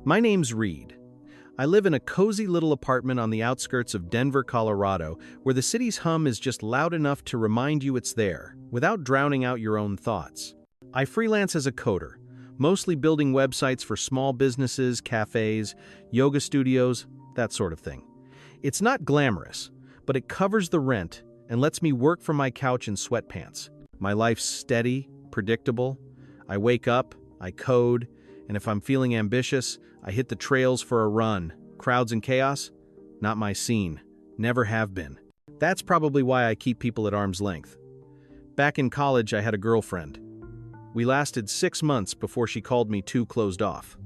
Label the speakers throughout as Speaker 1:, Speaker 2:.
Speaker 1: My name's Reid. I live in a cozy little apartment on the outskirts of Denver, Colorado, where the city's hum is just loud enough to remind you it's there, without drowning out your own thoughts. I freelance as a coder, mostly building websites for small businesses, cafes, yoga studios, that sort of thing. It's not glamorous, but it covers the rent and lets me work from my couch in sweatpants. My life's steady, predictable. I wake up, I code, and if I'm feeling ambitious, I hit the trails for a run. Crowds and chaos? Not my scene. Never have been. That's probably why I keep people at arm's length. Back in college, I had a girlfriend. We lasted 6 months before she called me too closed off.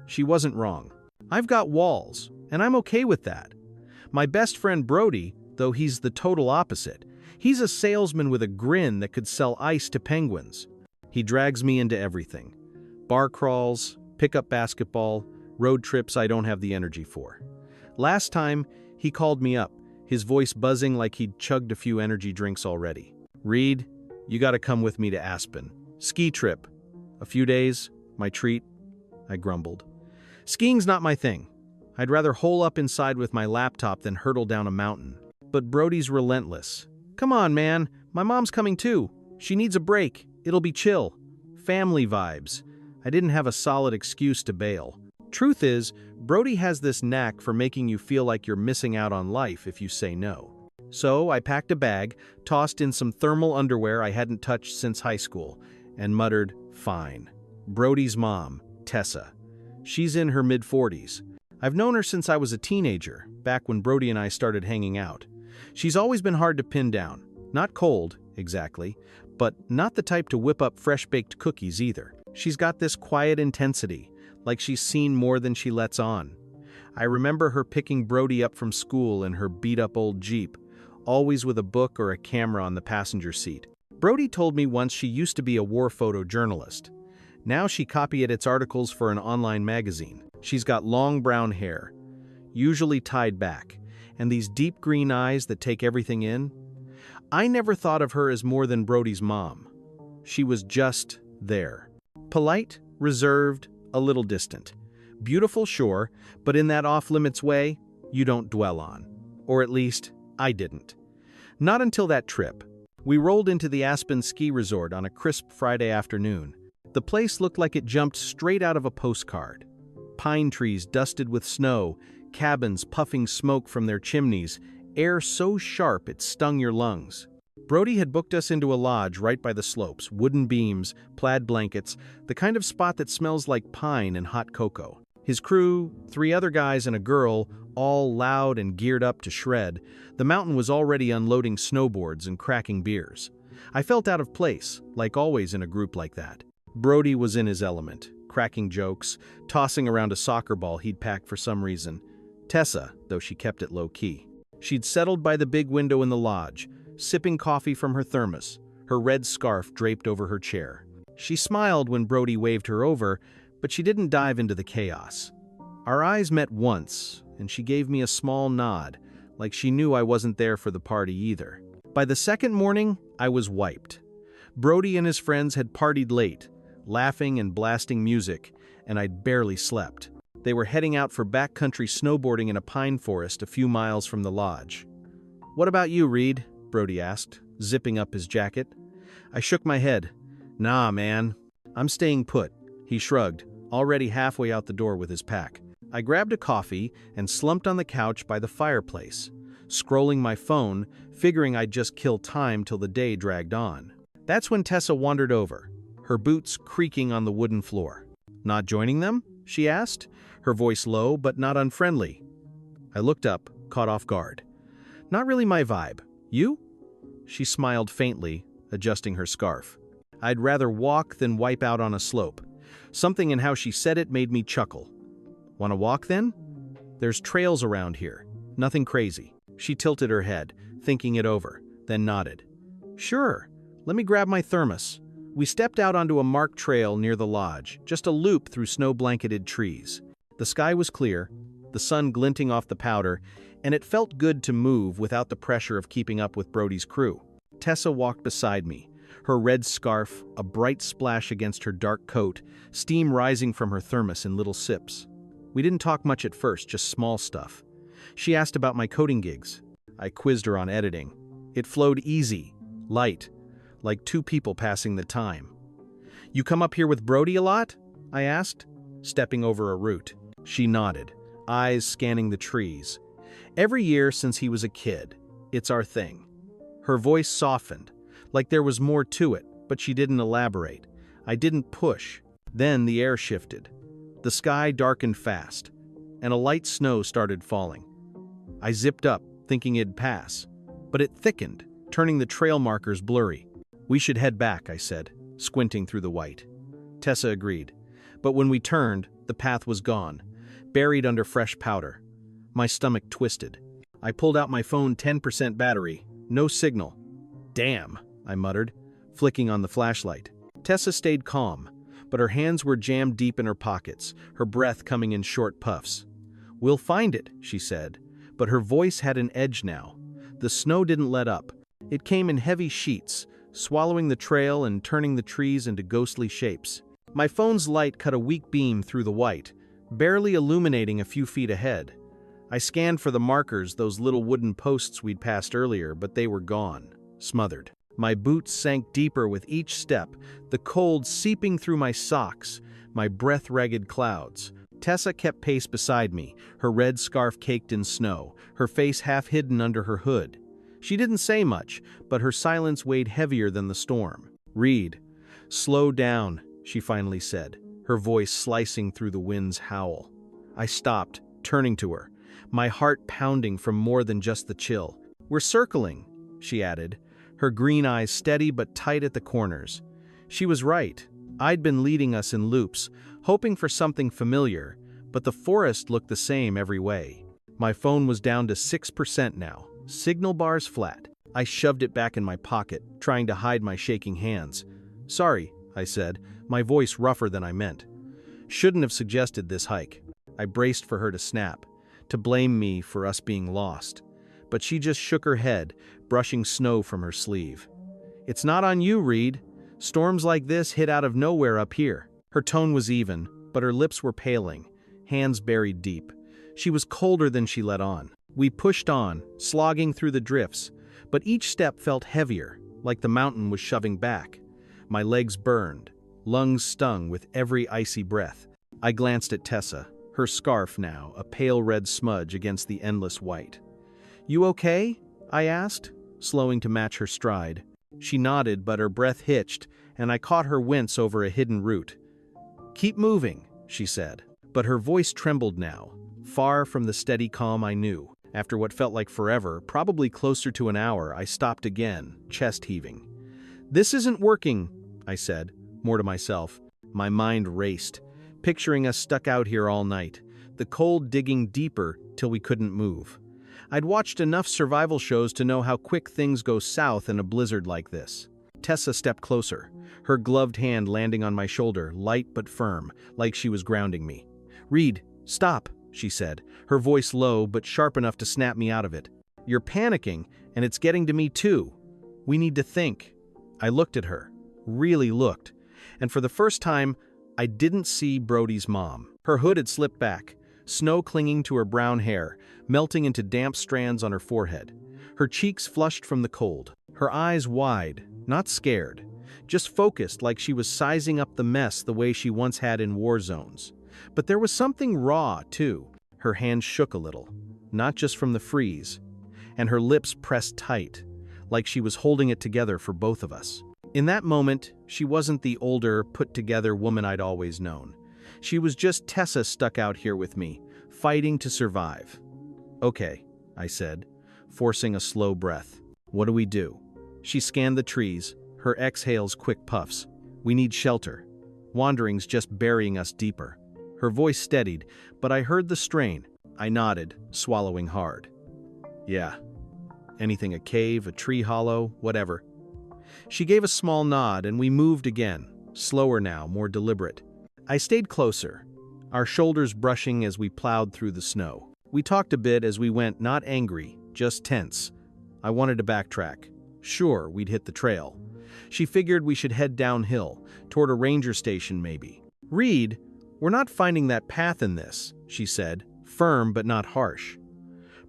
Speaker 1: She wasn't wrong. I've got walls, and I'm okay with that. My best friend Brody, though he's the total opposite, he's a salesman with a grin that could sell ice to penguins. He drags me into everything. Bar crawls, pickup basketball, road trips I don't have the energy for. Last time, he called me up, his voice buzzing like he'd chugged a few energy drinks already. "Reid, you gotta come with me to Aspen. Ski trip. A few days, my treat," I grumbled. "Skiing's not my thing. I'd rather hole up inside with my laptop than hurtle down a mountain." But Brody's relentless. "Come on, man. My mom's coming too. She needs a break. It'll be chill. Family vibes." I didn't have a solid excuse to bail. Truth is, Brody has this knack for making you feel like you're missing out on life if you say no. So I packed a bag, tossed in some thermal underwear I hadn't touched since high school, and muttered, "Fine." Brody's mom, Tessa. She's in her mid-40s. I've known her since I was a teenager, back when Brody and I started hanging out. She's always been hard to pin down. Not cold, exactly, but not the type to whip up fresh-baked cookies either. She's got this quiet intensity, like she's seen more than she lets on. I remember her picking Brody up from school in her beat-up old Jeep, always with a book or a camera on the passenger seat. Brody told me once she used to be a war photojournalist. Now she copy-edits articles for an online magazine. She's got long brown hair, usually tied back, and these deep green eyes that take everything in. I never thought of her as more than Brody's mom. She was just there. Polite, reserved, a little distant. Beautiful, sure, but in that off-limits way, you don't dwell on. Or at least, I didn't. Not until that trip. We rolled into the Aspen ski resort on a crisp Friday afternoon. The place looked like it jumped straight out of a postcard. Pine trees dusted with snow, cabins puffing smoke from their chimneys, air so sharp it stung your lungs. Brody had booked us into a lodge right by the slopes, wooden beams, plaid blankets, the kind of spot that smells like pine and hot cocoa. His crew, 3 other guys and a girl, all loud and geared up to shred, the mountain was already unloading snowboards and cracking beers. I felt out of place, like always in a group like that. Brody was in his element, cracking jokes, tossing around a soccer ball he'd packed for some reason. Tessa, though she kept it low-key. She'd settled by the big window in the lodge, sipping coffee from her thermos, her red scarf draped over her chair. She smiled when Brody waved her over, but she didn't dive into the chaos. Our eyes met once, and she gave me a small nod, like she knew I wasn't there for the party either. By the second morning, I was wiped. Brody and his friends had partied late, laughing and blasting music, and I'd barely slept. They were heading out for backcountry snowboarding in a pine forest a few miles from the lodge. "What about you, Reid?" Brody asked, zipping up his jacket. I shook my head. "Nah, man. I'm staying put." He shrugged, already halfway out the door with his pack. I grabbed a coffee and slumped on the couch by the fireplace, scrolling my phone, figuring I'd just kill time till the day dragged on. That's when Tessa wandered over, her boots creaking on the wooden floor. "Not joining them?" she asked, her voice low but not unfriendly. I looked up, caught off guard. "Not really my vibe. You?" She smiled faintly, adjusting her scarf. "I'd rather walk than wipe out on a slope." Something in how she said it made me chuckle. "Want to walk then? There's trails around here. Nothing crazy." She tilted her head, thinking it over, then nodded. "Sure. Let me grab my thermos." We stepped out onto a marked trail near the lodge, just a loop through snow-blanketed trees. The sky was clear, the sun glinting off the powder, and it felt good to move without the pressure of keeping up with Brody's crew. Tessa walked beside me, her red scarf a bright splash against her dark coat, steam rising from her thermos in little sips. We didn't talk much at first, just small stuff. She asked about my coding gigs. I quizzed her on editing. It flowed easy, light, like two people passing the time. "You come up here with Brody a lot?" I asked, stepping over a root. She nodded, eyes scanning the trees. "Every year since he was a kid. It's our thing." Her voice softened, like there was more to it, but she didn't elaborate. I didn't push. Then the air shifted. The sky darkened fast, and a light snow started falling. I zipped up, thinking it'd pass, but it thickened, turning the trail markers blurry. "We should head back," I said, squinting through the white. Tessa agreed, but when we turned, the path was gone, buried under fresh powder. My stomach twisted. I pulled out my phone, 10% battery, no signal. "Damn," I muttered, flicking on the flashlight. Tessa stayed calm, but her hands were jammed deep in her pockets, her breath coming in short puffs. "We'll find it," she said, but her voice had an edge now. The snow didn't let up. It came in heavy sheets, swallowing the trail and turning the trees into ghostly shapes. My phone's light cut a weak beam through the white, barely illuminating a few feet ahead. I scanned for the markers, those little wooden posts we'd passed earlier, but they were gone, smothered. My boots sank deeper with each step, the cold seeping through my socks, my breath ragged clouds. Tessa kept pace beside me, her red scarf caked in snow, her face half hidden under her hood. She didn't say much, but her silence weighed heavier than the storm. "Reid, slow down," she finally said, her voice slicing through the wind's howl. I stopped, turning to her, my heart pounding from more than just the chill. "We're circling," she added, her green eyes steady but tight at the corners. She was right. I'd been leading us in loops, hoping for something familiar, but the forest looked the same every way. My phone was down to 6% now, signal bars flat. I shoved it back in my pocket, trying to hide my shaking hands. "Sorry," I said, my voice rougher than I meant. "Shouldn't have suggested this hike." I braced for her to snap, to blame me for us being lost. But she just shook her head, brushing snow from her sleeve. "It's not on you, Reid. Storms like this hit out of nowhere up here." Her tone was even, but her lips were paling, hands buried deep. She was colder than she let on. We pushed on, slogging through the drifts, but each step felt heavier, like the mountain was shoving back. My legs burned, lungs stung with every icy breath. I glanced at Tessa, her scarf now a pale red smudge against the endless white. "You okay?" I asked, slowing to match her stride. She nodded, but her breath hitched, and I caught her wince over a hidden root. "Keep moving," she said, but her voice trembled now, far from the steady calm I knew. After what felt like forever, probably closer to an hour, I stopped again, chest heaving. "This isn't working," I said, more to myself. My mind raced, picturing us stuck out here all night, the cold digging deeper till we couldn't move. I'd watched enough survival shows to know how quick things go south in a blizzard like this. Tessa stepped closer, her gloved hand landing on my shoulder, light but firm, like she was grounding me. "Reid, stop," she said, her voice low but sharp enough to snap me out of it. "You're panicking, and it's getting to me too. We need to think." I looked at her, really looked, and for the first time, I didn't see Brody's mom. Her hood had slipped back, snow clinging to her brown hair, melting into damp strands on her forehead. Her cheeks flushed from the cold, her eyes wide, not scared, just focused like she was sizing up the mess the way she once had in war zones. But there was something raw, too. Her hands shook a little, not just from the freeze, and her lips pressed tight, like she was holding it together for both of us. In that moment, she wasn't the older, put-together woman I'd always known. She was just Tessa stuck out here with me, fighting to survive. "Okay," I said, forcing a slow breath. "What do we do?" She scanned the trees, her exhales quick puffs. "We need shelter. Wandering's just burying us deeper." Her voice steadied, but I heard the strain. I nodded, swallowing hard. "Yeah. Anything, a cave, a tree hollow, whatever." She gave a small nod, and we moved again, slower now, more deliberate. I stayed closer, our shoulders brushing as we plowed through the snow. We talked a bit as we went, not angry, just tense. I wanted to backtrack. Sure, we'd hit the trail. She figured we should head downhill, toward a ranger station maybe. "Reid, we're not finding that path in this," she said, firm but not harsh.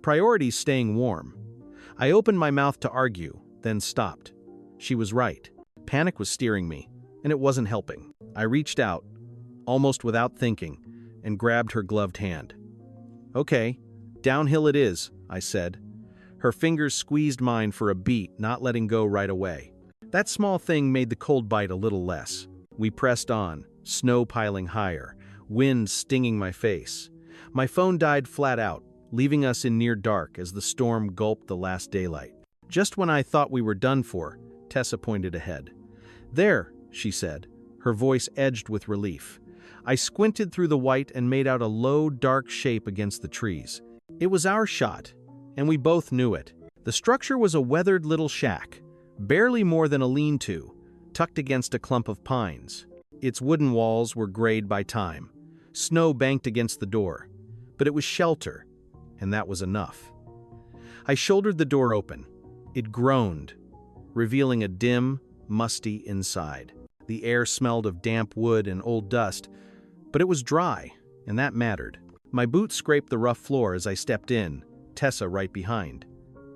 Speaker 1: Priority's staying warm. I opened my mouth to argue, then stopped. She was right. Panic was steering me, and it wasn't helping. I reached out, almost without thinking, and grabbed her gloved hand. "Okay, downhill it is," I said. Her fingers squeezed mine for a beat, not letting go right away. That small thing made the cold bite a little less. We pressed on, snow piling higher, wind stinging my face. My phone died flat out, leaving us in near dark as the storm gulped the last daylight. Just when I thought we were done for, Tessa pointed ahead. "There," she said, her voice edged with relief. I squinted through the white and made out a low, dark shape against the trees. It was our shot, and we both knew it. The structure was a weathered little shack, barely more than a lean-to, tucked against a clump of pines. Its wooden walls were grayed by time. Snow banked against the door, but it was shelter, and that was enough. I shouldered the door open. It groaned, revealing a dim, musty inside. The air smelled of damp wood and old dust, but it was dry, and that mattered. My boots scraped the rough floor as I stepped in, Tessa right behind.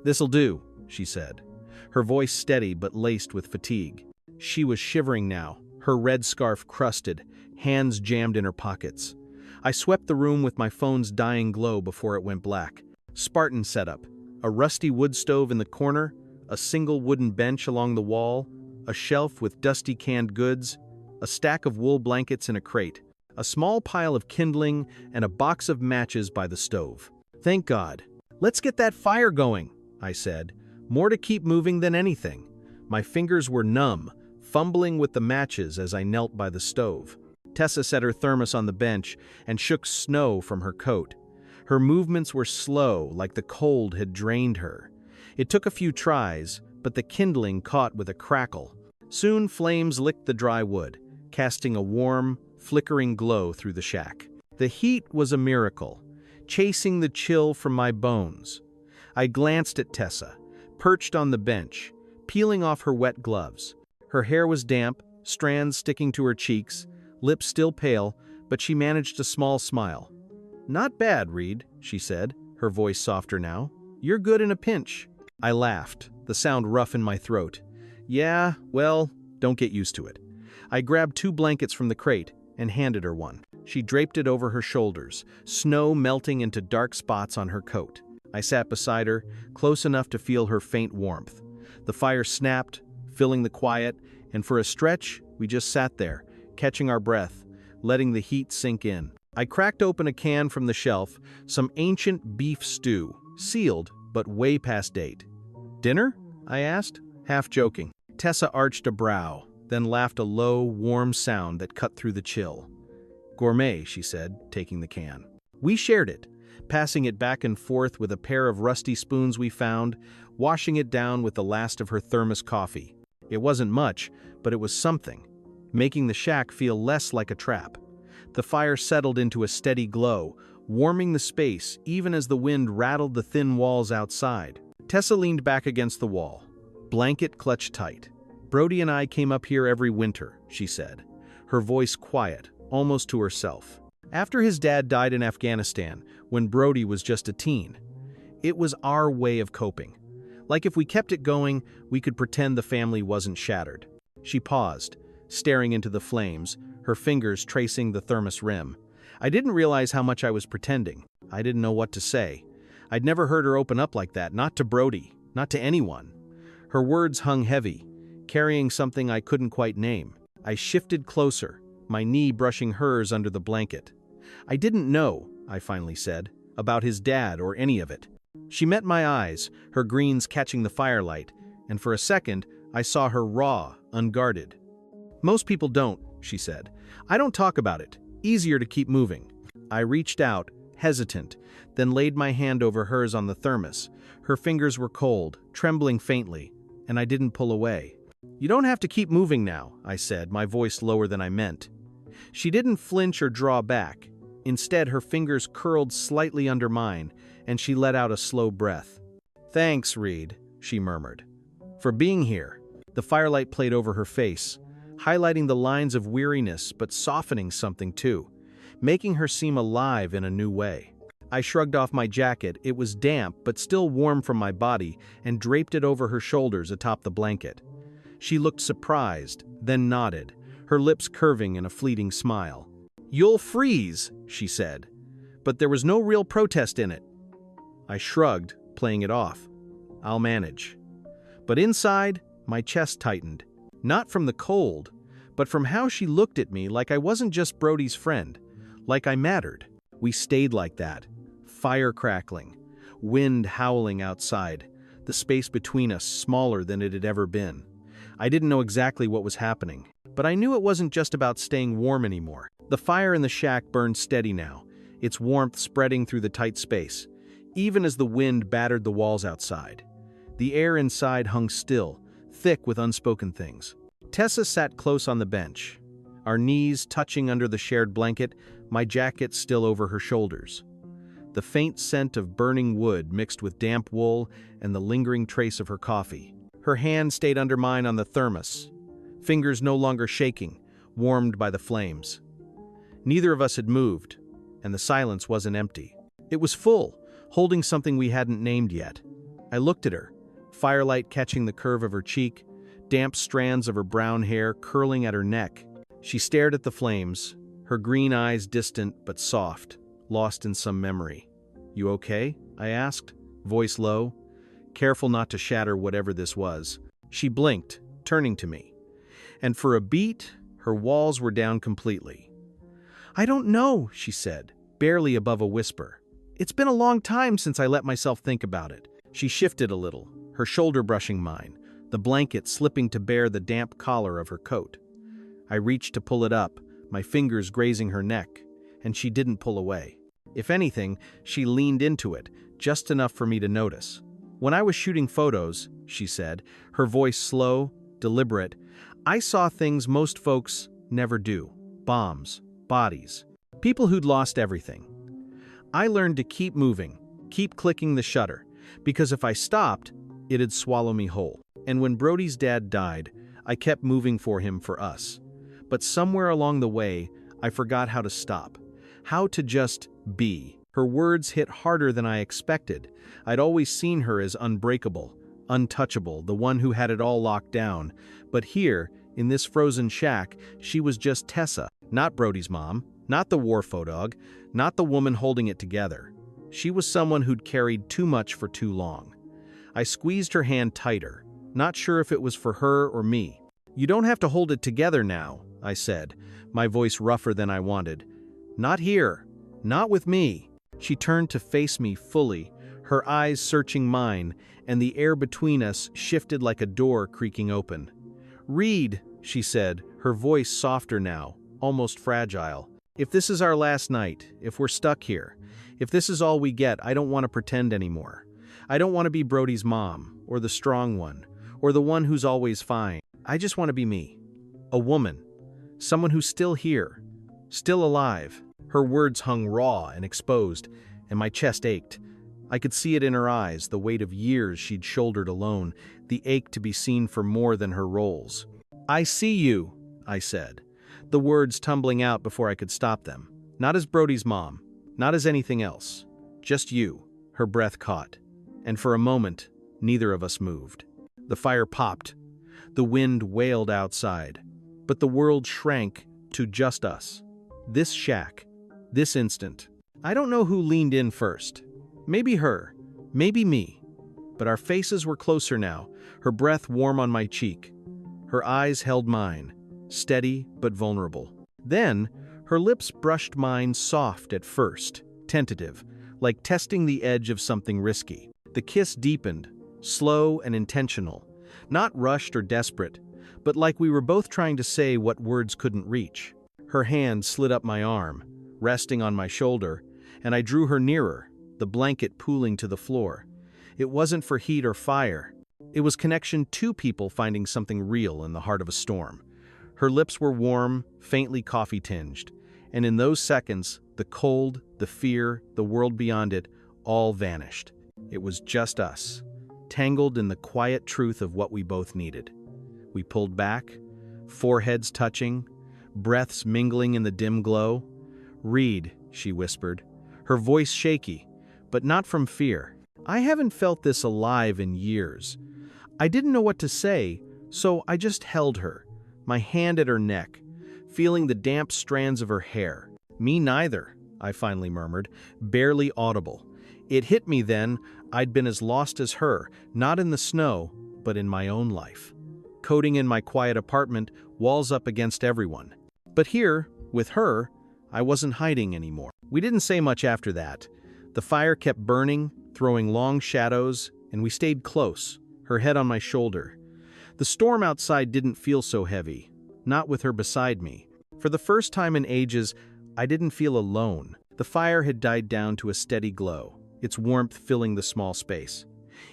Speaker 1: "This'll do," she said, her voice steady but laced with fatigue. She was shivering now, her red scarf crusted, hands jammed in her pockets. I swept the room with my phone's dying glow before it went black. Spartan setup, a rusty wood stove in the corner, a single wooden bench along the wall, a shelf with dusty canned goods, a stack of wool blankets in a crate, a small pile of kindling, and a box of matches by the stove. "Thank God. Let's get that fire going," I said, more to keep moving than anything. My fingers were numb, fumbling with the matches as I knelt by the stove. Tessa set her thermos on the bench and shook snow from her coat. Her movements were slow, like the cold had drained her. It took a few tries, but the kindling caught with a crackle. Soon flames licked the dry wood, casting a warm, flickering glow through the shack. The heat was a miracle, chasing the chill from my bones. I glanced at Tessa, perched on the bench, peeling off her wet gloves. Her hair was damp, strands sticking to her cheeks, lips still pale, but she managed a small smile. "Not bad, Reid," she said, her voice softer now. "You're good in a pinch." I laughed, the sound rough in my throat. "Yeah, well, don't get used to it." I grabbed 2 blankets from the crate and handed her one. She draped it over her shoulders, snow melting into dark spots on her coat. I sat beside her, close enough to feel her faint warmth. The fire snapped, filling the quiet, and for a stretch, we just sat there, catching our breath, letting the heat sink in. I cracked open a can from the shelf, some ancient beef stew, sealed, but way past date. "Dinner?" I asked, half joking. Tessa arched a brow, then laughed a low, warm sound that cut through the chill. "Gourmet," she said, taking the can. We shared it, passing it back and forth with a pair of rusty spoons we found, washing it down with the last of her thermos coffee. It wasn't much, but it was something, making the shack feel less like a trap. The fire settled into a steady glow, warming the space even as the wind rattled the thin walls outside. Tessa leaned back against the wall, blanket clutched tight. "Brody and I came up here every winter," she said, her voice quiet, almost to herself. "After his dad died in Afghanistan, when Brody was just a teen. It was our way of coping. Like if we kept it going, we could pretend the family wasn't shattered." She paused, staring into the flames, her fingers tracing the thermos rim. I didn't realize how much I was pretending. I didn't know what to say. I'd never heard her open up like that, not to Brody, not to anyone. Her words hung heavy, carrying something I couldn't quite name. I shifted closer, my knee brushing hers under the blanket. "I didn't know," I finally said, "about his dad or any of it." She met my eyes, her greens catching the firelight, and for a second, I saw her raw, unguarded. "Most people don't," she said. "I don't talk about it. Easier to keep moving." I reached out, hesitant, then laid my hand over hers on the thermos. Her fingers were cold, trembling faintly, and I didn't pull away. "You don't have to keep moving now," I said, my voice lower than I meant. She didn't flinch or draw back. Instead, her fingers curled slightly under mine, and she let out a slow breath. "Thanks, Reid," she murmured, "for being here." The firelight played over her face, highlighting the lines of weariness but softening something too. making her seem alive in a new way. I shrugged off my jacket. It was damp but still warm from my body, and draped it over her shoulders atop the blanket. She looked surprised, then nodded, her lips curving in a fleeting smile. "You'll freeze," she said, but there was no real protest in it. I shrugged, playing it off. "I'll manage." But inside, my chest tightened, not from the cold, but from how she looked at me like I wasn't just Brody's friend, like I mattered. We stayed like that, fire crackling, wind howling outside, the space between us smaller than it had ever been. I didn't know exactly what was happening, but I knew it wasn't just about staying warm anymore. The fire in the shack burned steady now, its warmth spreading through the tight space, even as the wind battered the walls outside. The air inside hung still, thick with unspoken things. Tessa sat close on the bench, our knees touching under the shared blanket, my jacket still over her shoulders. The faint scent of burning wood mixed with damp wool and the lingering trace of her coffee. Her hand stayed under mine on the thermos, fingers no longer shaking, warmed by the flames. Neither of us had moved, and the silence wasn't empty. It was full, holding something we hadn't named yet. I looked at her, firelight catching the curve of her cheek, damp strands of her brown hair curling at her neck. She stared at the flames, her green eyes distant but soft, lost in some memory. "You okay?" I asked, voice low, careful not to shatter whatever this was. She blinked, turning to me, and for a beat, her walls were down completely. "I don't know," she said, barely above a whisper. "It's been a long time since I let myself think about it." She shifted a little, her shoulder brushing mine, the blanket slipping to bare the damp collar of her coat. I reached to pull it up, my fingers grazing her neck, and she didn't pull away. If anything, she leaned into it, just enough for me to notice. "When I was shooting photos," she said, her voice slow, deliberate, "I saw things most folks never do. Bombs, bodies, people who'd lost everything. I learned to keep moving, keep clicking the shutter, because if I stopped, it'd swallow me whole. And when Brody's dad died, I kept moving for him, for us. But somewhere along the way, I forgot how to stop, how to just be." Her words hit harder than I expected. I'd always seen her as unbreakable, untouchable, the one who had it all locked down. But here, in this frozen shack, she was just Tessa, not Brody's mom, not the war photog, not the woman holding it together. She was someone who'd carried too much for too long. I squeezed her hand tighter, not sure if it was for her or me. "You don't have to hold it together now," I said, my voice rougher than I wanted. "Not here. Not with me." She turned to face me fully, her eyes searching mine, and the air between us shifted like a door creaking open. "Reid," she said, her voice softer now, almost fragile. "If this is our last night, if we're stuck here, if this is all we get, I don't want to pretend anymore. I don't want to be Brody's mom, or the strong one, or the one who's always fine. I just want to be me. A woman. Someone who's still here. Still alive." Her words hung raw and exposed, and my chest ached. I could see it in her eyes, the weight of years she'd shouldered alone, the ache to be seen for more than her roles. "I see you," I said, the words tumbling out before I could stop them. "Not as Brody's mom, not as anything else. Just you." Her breath caught, and for a moment, neither of us moved. The fire popped. The wind wailed outside, but the world shrank to just us. This shack. This instant. I don't know who leaned in first. Maybe her, maybe me. But our faces were closer now, her breath warm on my cheek. Her eyes held mine, steady but vulnerable. Then, her lips brushed mine soft at first, tentative, like testing the edge of something risky. The kiss deepened, slow and intentional, not rushed or desperate, but like we were both trying to say what words couldn't reach. Her hand slid up my arm, resting on my shoulder, and I drew her nearer, the blanket pooling to the floor. It wasn't for heat or fire. It was connection, two people finding something real in the heart of a storm. Her lips were warm, faintly coffee-tinged, and in those seconds, the cold, the fear, the world beyond it, all vanished. It was just us, tangled in the quiet truth of what we both needed. We pulled back, foreheads touching, breaths mingling in the dim glow. "Reid," she whispered, her voice shaky, but not from fear. I haven't felt this alive in years. I didn't know what to say, so I just held her, my hand at her neck, feeling the damp strands of her hair. "Me neither," I finally murmured, barely audible. It hit me then, I'd been as lost as her, not in the snow, but in my own life. Coding in my quiet apartment, walls up against everyone. But here, with her, I wasn't hiding anymore. We didn't say much after that. The fire kept burning, throwing long shadows, and we stayed close, her head on my shoulder. The storm outside didn't feel so heavy, not with her beside me. For the first time in ages, I didn't feel alone. The fire had died down to a steady glow, its warmth filling the small space,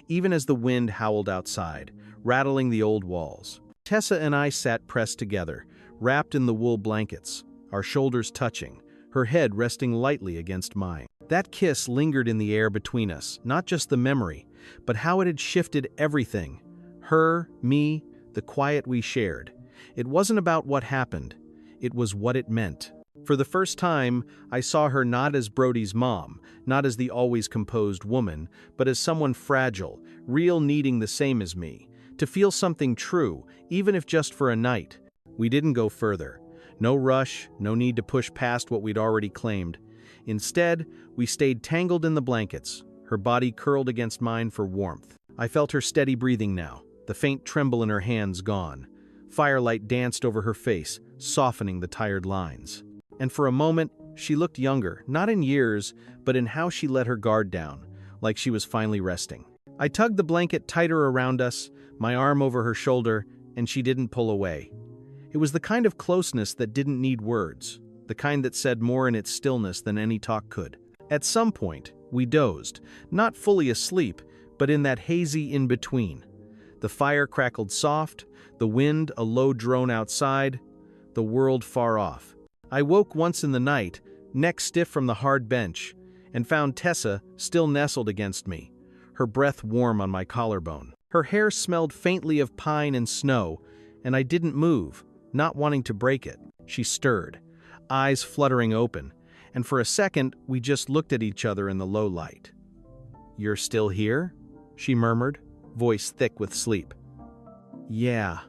Speaker 1: even as the wind howled outside, rattling the old walls. Tessa and I sat pressed together, wrapped in the wool blankets, our shoulders touching, her head resting lightly against mine. That kiss lingered in the air between us, not just the memory, but how it had shifted everything. Her, me, the quiet we shared. It wasn't about what happened, it was what it meant. For the first time, I saw her not as Brody's mom, not as the always composed woman, but as someone fragile, real, needing the same as me, to feel something true, even if just for a night. We didn't go further. No rush, no need to push past what we'd already claimed. Instead, we stayed tangled in the blankets, her body curled against mine for warmth. I felt her steady breathing now, the faint tremble in her hands gone. Firelight danced over her face, softening the tired lines. And for a moment, she looked younger, not in years, but in how she let her guard down, like she was finally resting. I tugged the blanket tighter around us, my arm over her shoulder, and she didn't pull away. It was the kind of closeness that didn't need words, the kind that said more in its stillness than any talk could. At some point, we dozed, not fully asleep, but in that hazy in-between. The fire crackled soft, the wind a low drone outside, the world far off. I woke once in the night, neck stiff from the hard bench, and found Tessa still nestled against me, her breath warm on my collarbone. Her hair smelled faintly of pine and snow, and I didn't move, not wanting to break it. She stirred, eyes fluttering open, and for a second we just looked at each other in the low light. "You're still here?" she murmured, voice thick with sleep. "Yeah,"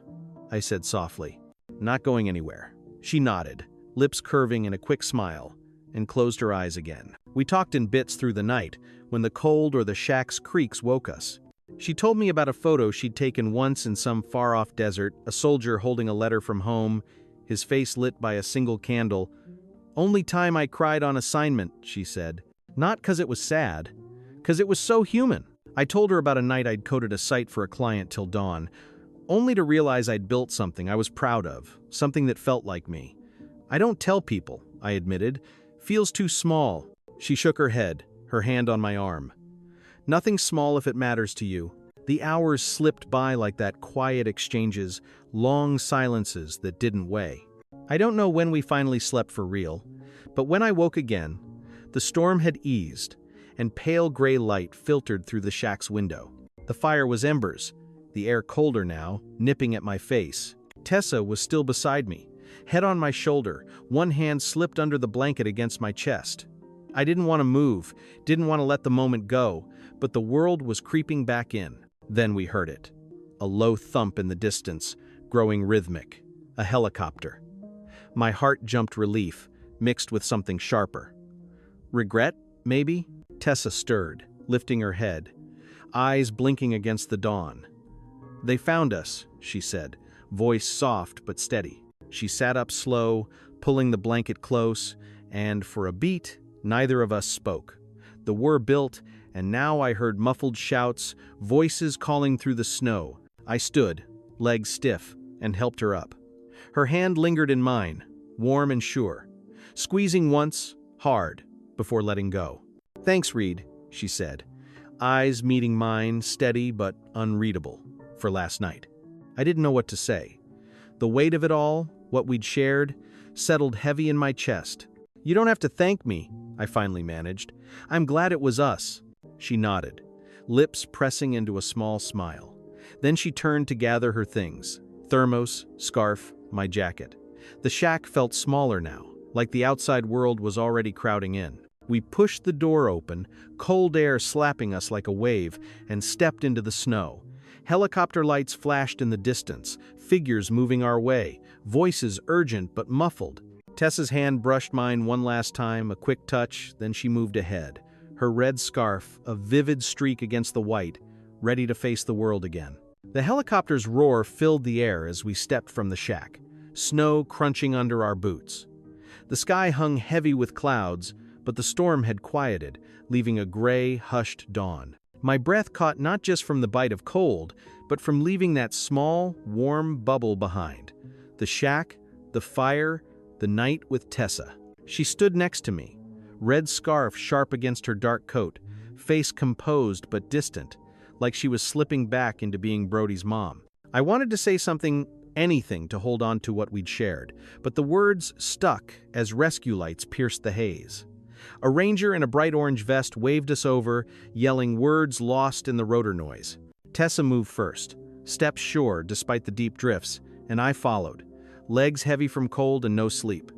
Speaker 1: I said softly. "Not going anywhere." She nodded, lips curving in a quick smile, and closed her eyes again. We talked in bits through the night, when the cold or the shack's creaks woke us. She told me about a photo she'd taken once in some far-off desert, a soldier holding a letter from home, his face lit by a single candle. "Only time I cried on assignment," she said. "Not 'cause it was sad, 'cause it was so human." I told her about a night I'd coded a site for a client till dawn, only to realize I'd built something I was proud of, something that felt like me. "I don't tell people," I admitted. "Feels too small." She shook her head, her hand on my arm. "Nothing small if it matters to you." The hours slipped by like that, quiet exchanges, long silences that didn't weigh. I don't know when we finally slept for real, but when I woke again, the storm had eased, and pale gray light filtered through the shack's window. The fire was embers, the air colder now, nipping at my face. Tessa was still beside me, head on my shoulder, one hand slipped under the blanket against my chest. I didn't want to move, didn't want to let the moment go, but the world was creeping back in. Then we heard it. A low thump in the distance, growing rhythmic. A helicopter. My heart jumped relief, mixed with something sharper. Regret, maybe? Tessa stirred, lifting her head, eyes blinking against the dawn. "They found us," she said, voice soft but steady. She sat up slow, pulling the blanket close, and for a beat, neither of us spoke. The whir built, and now I heard muffled shouts, voices calling through the snow. I stood, legs stiff, and helped her up. Her hand lingered in mine, warm and sure, squeezing once, hard, before letting go. "Thanks, Reid," she said, eyes meeting mine, steady but unreadable, for last night. I didn't know what to say. The weight of it all, what we'd shared, settled heavy in my chest. "You don't have to thank me," I finally managed. "I'm glad it was us." She nodded, lips pressing into a small smile. Then she turned to gather her things, thermos, scarf, my jacket. The shack felt smaller now, like the outside world was already crowding in. We pushed the door open, cold air slapping us like a wave, and stepped into the snow. Helicopter lights flashed in the distance, figures moving our way, voices urgent but muffled. Tessa's hand brushed mine one last time, a quick touch, then she moved ahead. Her red scarf, a vivid streak against the white, ready to face the world again. The helicopter's roar filled the air as we stepped from the shack, snow crunching under our boots. The sky hung heavy with clouds, but the storm had quieted, leaving a gray, hushed dawn. My breath caught not just from the bite of cold, but from leaving that small, warm bubble behind. The shack, the fire, the night with Tessa. She stood next to me, red scarf sharp against her dark coat, face composed but distant, like she was slipping back into being Brody's mom. I wanted to say something, anything to hold on to what we'd shared, but the words stuck as rescue lights pierced the haze. A ranger in a bright orange vest waved us over, yelling words lost in the rotor noise. Tessa moved first, steps sure despite the deep drifts, and I followed, legs heavy from cold and no sleep.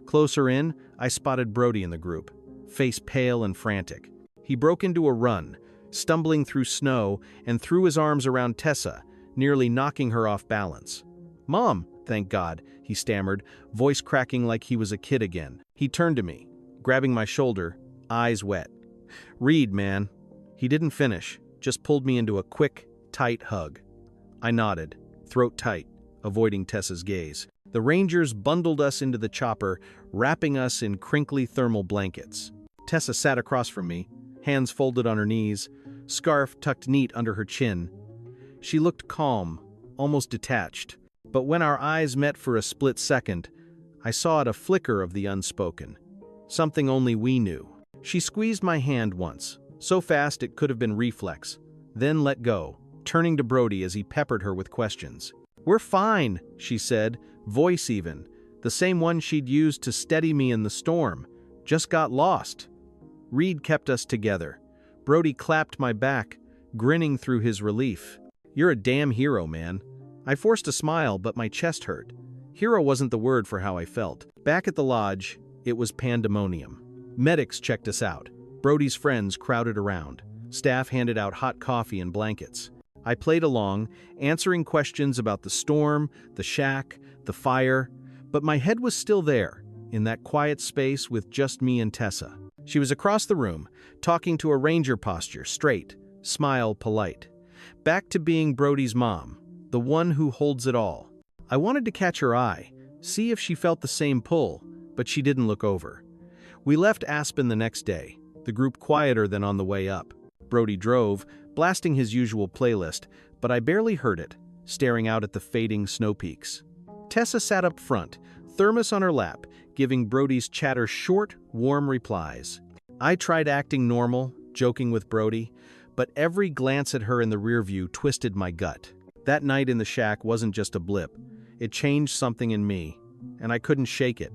Speaker 1: Closer in, I spotted Brody in the group, face pale and frantic. He broke into a run, stumbling through snow, and threw his arms around Tessa, nearly knocking her off balance. "Mom, thank God," he stammered, voice cracking like he was a kid again. He turned to me, grabbing my shoulder, eyes wet. "Reid, man." He didn't finish, just pulled me into a quick, tight hug. I nodded, throat tight, avoiding Tessa's gaze. The Rangers bundled us into the chopper, wrapping us in crinkly thermal blankets. Tessa sat across from me, hands folded on her knees, scarf tucked neat under her chin. She looked calm, almost detached, but when our eyes met for a split second, I saw at a flicker of the unspoken. Something only we knew. She squeezed my hand once, so fast it could have been reflex, then let go, turning to Brody as he peppered her with questions. "We're fine," she said, voice even, the same one she'd used to steady me in the storm. "Just got lost." Reid kept us together. Brody clapped my back, grinning through his relief. "You're a damn hero, man." I forced a smile, but my chest hurt. Hero wasn't the word for how I felt. Back at the lodge, it was pandemonium. Medics checked us out. Brody's friends crowded around. Staff handed out hot coffee and blankets. I played along, answering questions about the storm, the shack, the fire, but my head was still there, in that quiet space with just me and Tessa. She was across the room, talking to a ranger posture, straight, smile polite. Back to being Brody's mom, the one who holds it all. I wanted to catch her eye, see if she felt the same pull, but she didn't look over. We left Aspen the next day, the group quieter than on the way up. Brody drove, blasting his usual playlist, but I barely heard it, staring out at the fading snow peaks. Tessa sat up front, thermos on her lap, giving Brody's chatter short, warm replies. I tried acting normal, joking with Brody, but every glance at her in the rearview twisted my gut. That night in the shack wasn't just a blip. It changed something in me, and I couldn't shake it.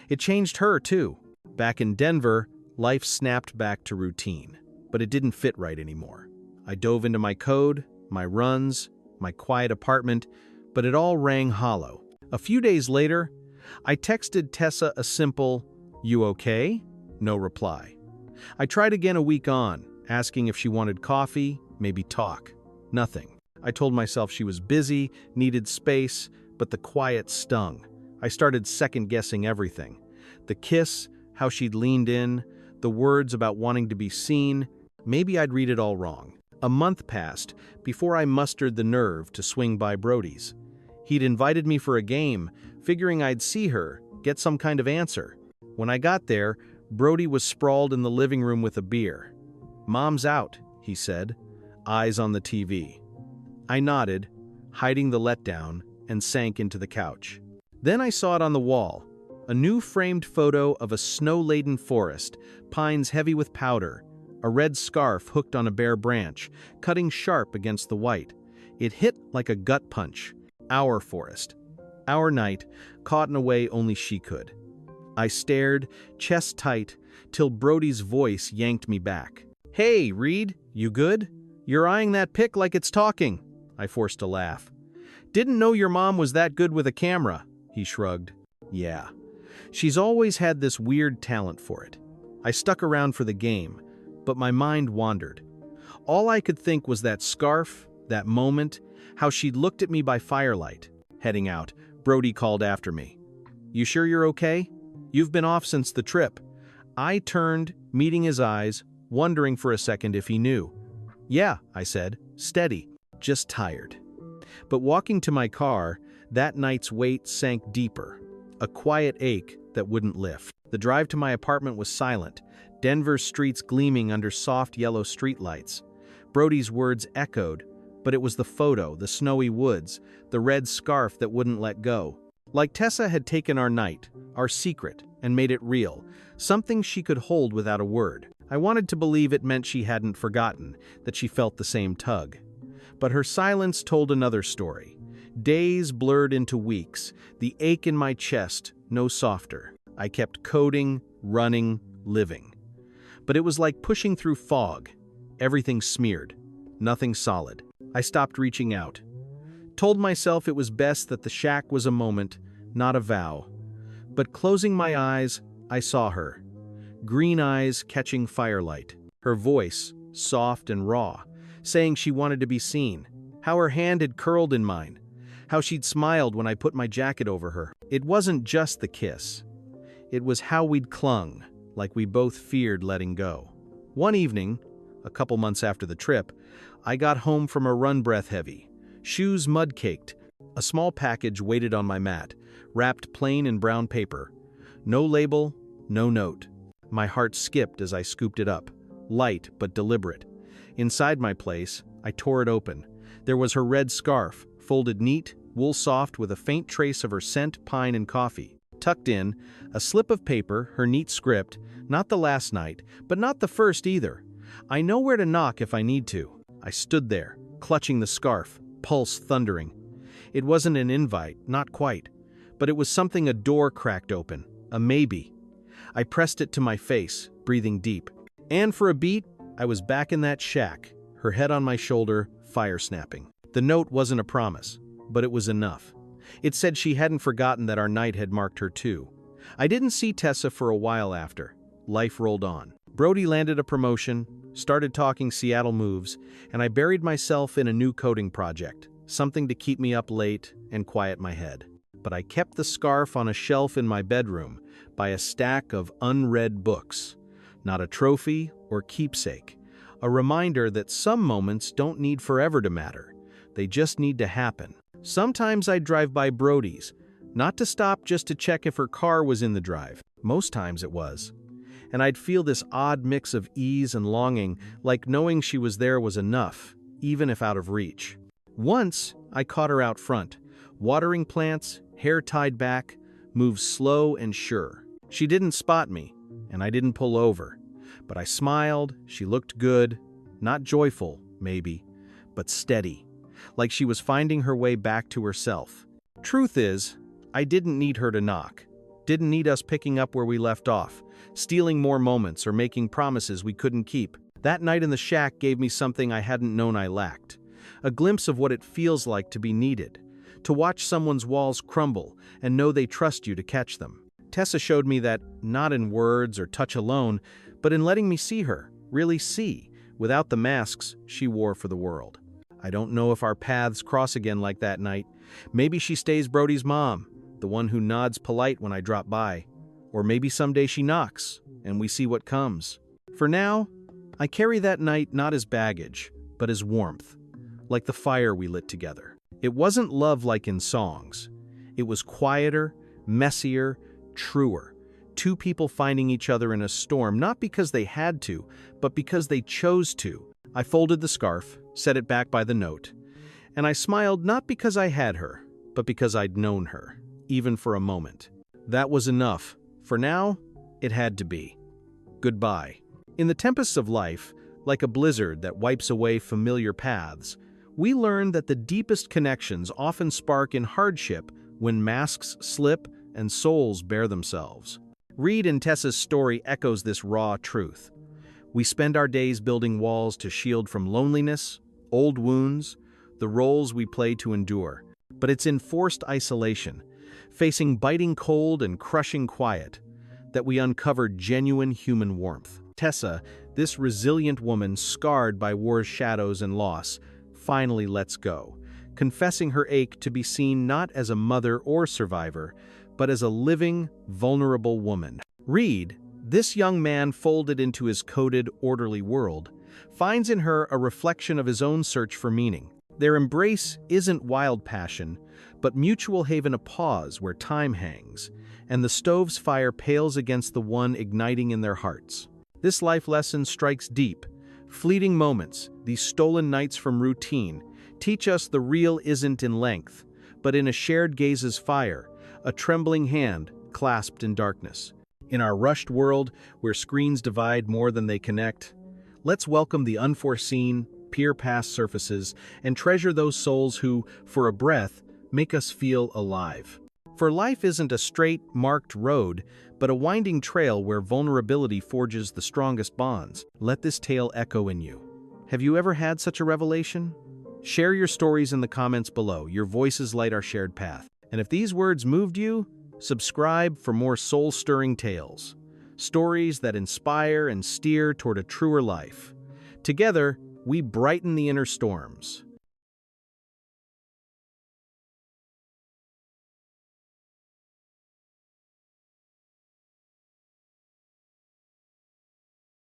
Speaker 1: It changed her, too. Back in Denver, life snapped back to routine, but it didn't fit right anymore. I dove into my code, my runs, my quiet apartment, but it all rang hollow. A few days later, I texted Tessa a simple, "You okay?" No reply. I tried again a week on, asking if she wanted coffee, maybe talk. Nothing. I told myself she was busy, needed space, but the quiet stung. I started second-guessing everything. The kiss, how she'd leaned in, the words about wanting to be seen. Maybe I'd read it all wrong. A month passed before I mustered the nerve to swing by Brody's. He'd invited me for a game, figuring I'd see her, get some kind of answer. When I got there, Brody was sprawled in the living room with a beer. "Mom's out," he said, eyes on the TV. I nodded, hiding the letdown, and sank into the couch. Then I saw it on the wall, a new framed photo of a snow-laden forest, pines heavy with powder, a red scarf hooked on a bare branch, cutting sharp against the white. It hit like a gut punch. Our forest. Our night, caught in a way only she could. I stared, chest tight, till Brody's voice yanked me back. "Hey, Reid, you good? You're eyeing that pic like it's talking." I forced a laugh. "Didn't know your mom was that good with a camera," he shrugged. "Yeah. She's always had this weird talent for it. I stuck around for the game, but my mind wandered. All I could think was that scarf, that moment, how she'd looked at me by firelight. Heading out, Brody called after me. "You sure you're okay? You've been off since the trip." I turned, meeting his eyes, wondering for a second if he knew. "Yeah," I said, steady, just tired. But walking to my car, that night's weight sank deeper, a quiet ache that wouldn't lift. The drive to my apartment was silent, Denver's streets gleaming under soft yellow streetlights. Brody's words echoed, but it was the photo, the snowy woods, the red scarf that wouldn't let go. Like Tessa had taken our night, our secret, and made it real, something she could hold without a word. I wanted to believe it meant she hadn't forgotten, that she felt the same tug. But her silence told another story. Days blurred into weeks, the ache in my chest no softer. I kept coding, running, living. But it was like pushing through fog. Everything smeared, nothing solid. I stopped reaching out. Told myself it was best that the shack was a moment, not a vow. But closing my eyes, I saw her. Green eyes catching firelight. Her voice, soft and raw, saying she wanted to be seen. How her hand had curled in mine. How she'd smiled when I put my jacket over her. It wasn't just the kiss. It was how we'd clung, like we both feared letting go. One evening, a couple months after the trip, I got home from a run breath heavy. Shoes mud-caked. A small package waited on my mat, wrapped plain in brown paper. No label, no note. My heart skipped as I scooped it up, light but deliberate. Inside my place, I tore it open. There was her red scarf, folded neat, wool soft with a faint trace of her scent, pine, and coffee. Tucked in, a slip of paper, her neat script, not the last night, but not the first either. I know where to knock if I need to. I stood there, clutching the scarf, pulse thundering. It wasn't an invite, not quite, but it was something a door cracked open, a maybe. I pressed it to my face, breathing deep. And for a beat, I was back in that shack, her head on my shoulder, fire snapping. The note wasn't a promise, but it was enough. It said she hadn't forgotten that our night had marked her too. I didn't see Tessa for a while after. Life rolled on. Brody landed a promotion, started talking Seattle moves, and I buried myself in a new coding project, something to keep me up late and quiet my head. But I kept the scarf on a shelf in my bedroom by a stack of unread books. Not a trophy or keepsake. A reminder that some moments don't need forever to matter. They just need to happen. Sometimes I'd drive by Brody's, not to stop just to check if her car was in the drive. Most times it was. And I'd feel this odd mix of ease and longing, like knowing she was there was enough, even if out of reach. Once, I caught her out front, watering plants, hair tied back, moved slow and sure. She didn't spot me, and I didn't pull over. But I smiled, she looked good, not joyful, maybe, but steady, like she was finding her way back to herself. Truth is, I didn't need her to knock. Didn't need us picking up where we left off, stealing more moments or making promises we couldn't keep. That night in the shack gave me something I hadn't known I lacked. A glimpse of what it feels like to be needed. To watch someone's walls crumble and know they trust you to catch them. Tessa showed me that, not in words or touch alone, but in letting me see her, really see, without the masks she wore for the world. I don't know if our paths cross again like that night. Maybe she stays Brody's mom, the one who nods polite when I drop by. Or maybe someday she knocks, and we see what comes. For now, I carry that night not as baggage, but as warmth, like the fire we lit together. It wasn't love like in songs. It was quieter, messier, truer. Two people finding each other in a storm, not because they had to, but because they chose to. I folded the scarf, set it back by the note, and I smiled not because I had her, but because I'd known her, even for a moment. That was enough. For now, it had to be. Goodbye. In the tempests of life, like a blizzard that wipes away familiar paths, we learn that the deepest connections often spark in hardship when masks slip and souls bare themselves. Reid and Tessa's story echoes this raw truth. We spend our days building walls to shield from loneliness, old wounds, the roles we play to endure. But it's in forced isolation, facing biting cold and crushing quiet, that we uncovered genuine human warmth. Tessa, this resilient woman scarred by war's shadows and loss, finally lets go, confessing her ache to be seen not as a mother or survivor, but as a living, vulnerable woman. Reid, this young man folded into his coded, orderly world, finds in her a reflection of his own search for meaning. Their embrace isn't wild passion, but mutual haven a pause where time hangs, and the stove's fire pales against the one igniting in their hearts. This life lesson strikes deep. Fleeting moments, these stolen nights from routine, teach us the real isn't in length, but in a shared gaze's fire, a trembling hand clasped in darkness. In our rushed world, where screens divide more than they connect, let's welcome the unforeseen, peer past surfaces, and treasure those souls who, for a breath, make us feel alive. For life isn't a straight, marked road, but a winding trail where vulnerability forges the strongest bonds. Let this tale echo in you. Have you ever had such a revelation? Share your stories in the comments below. Your voices light our shared path. And if these words moved you, subscribe for more soul-stirring tales. Stories that inspire and steer toward a truer life. Together, we brighten the inner storms.